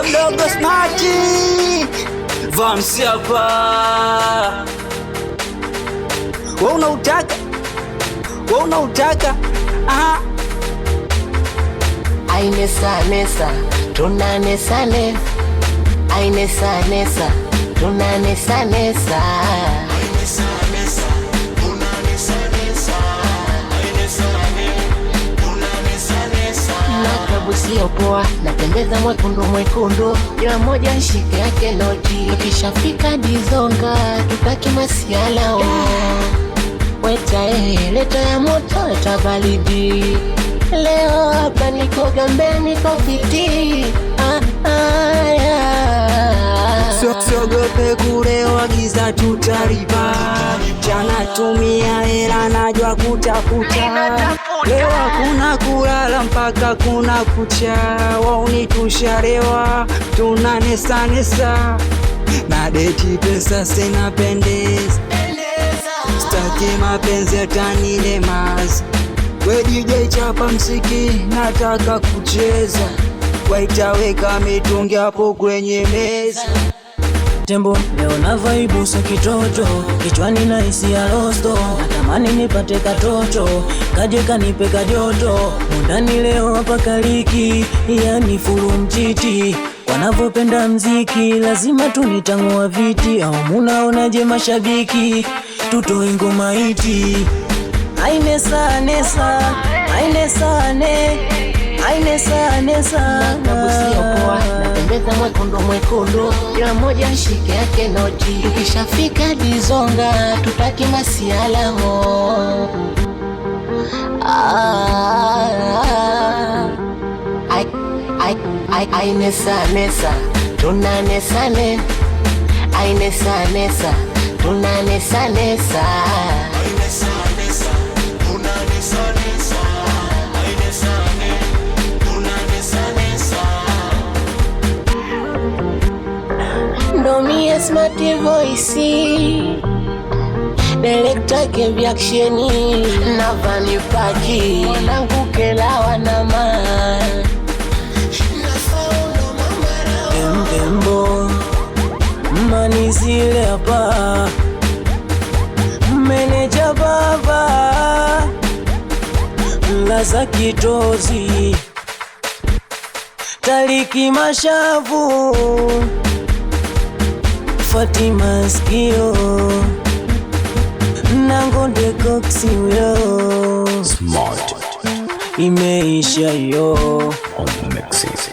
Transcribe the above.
mdogo Smarty Vamsi hapa. Wewe unautaka aha. Ainesa nesa tunanesa ne, ainesa nesa tunanesa nesa, ainesa nesa tunanesa nesa, ainesa tunanesa nesa. Nakabusio poa natembeza mwekundu, kila moja nshike yake noti, tukishafika dizonga tutaki masiala weta leta ya moto leta baridi. Leo hapa niko gambe niko fiti. Siogope kulewa giza tutariba, jana tumia hela najua kutafuta. Leo hakuna kulala mpaka kuna kucha, wauni tushalewa tunanesa nesa, na deti pesa sina pendeza, staki mapenzi yatanilemaza. We DJ chapa msiki nataka kucheza, waitaweka mitungi hapo kwenye meza. Tembo leo na vibe so kitoto, kichwani na hisia rosto, natamani nipate katoto, kaje kanipe kajoto, mundani leo hapa kaliki, yani furu mchiti, wanavopenda mziki, lazima tunitangua viti, au munaonaje mashabiki, tutoe ngoma iti. Ainesa nesa, ainesa ne, ainesa nesa. Nakabusio poa natembeza mwekundu, kila moja nshike yake noti, tukishafika dizonga tutaki masiala mo. Ainesa nesa tunanesa ne, ainesa nesa tunanesa nesa, ainesa nesa tunanesa nesa, ainesa tunanesa nesa. Ndo mie Smarty voice director kevi actioni na vani paki wanangu kelawa na man Tembo manizile hapa, meneja baba laza kitozi, Taliki mashavu, Fatima skio, Nangonde koksi yo. Smart Imeisha yo on the mixes.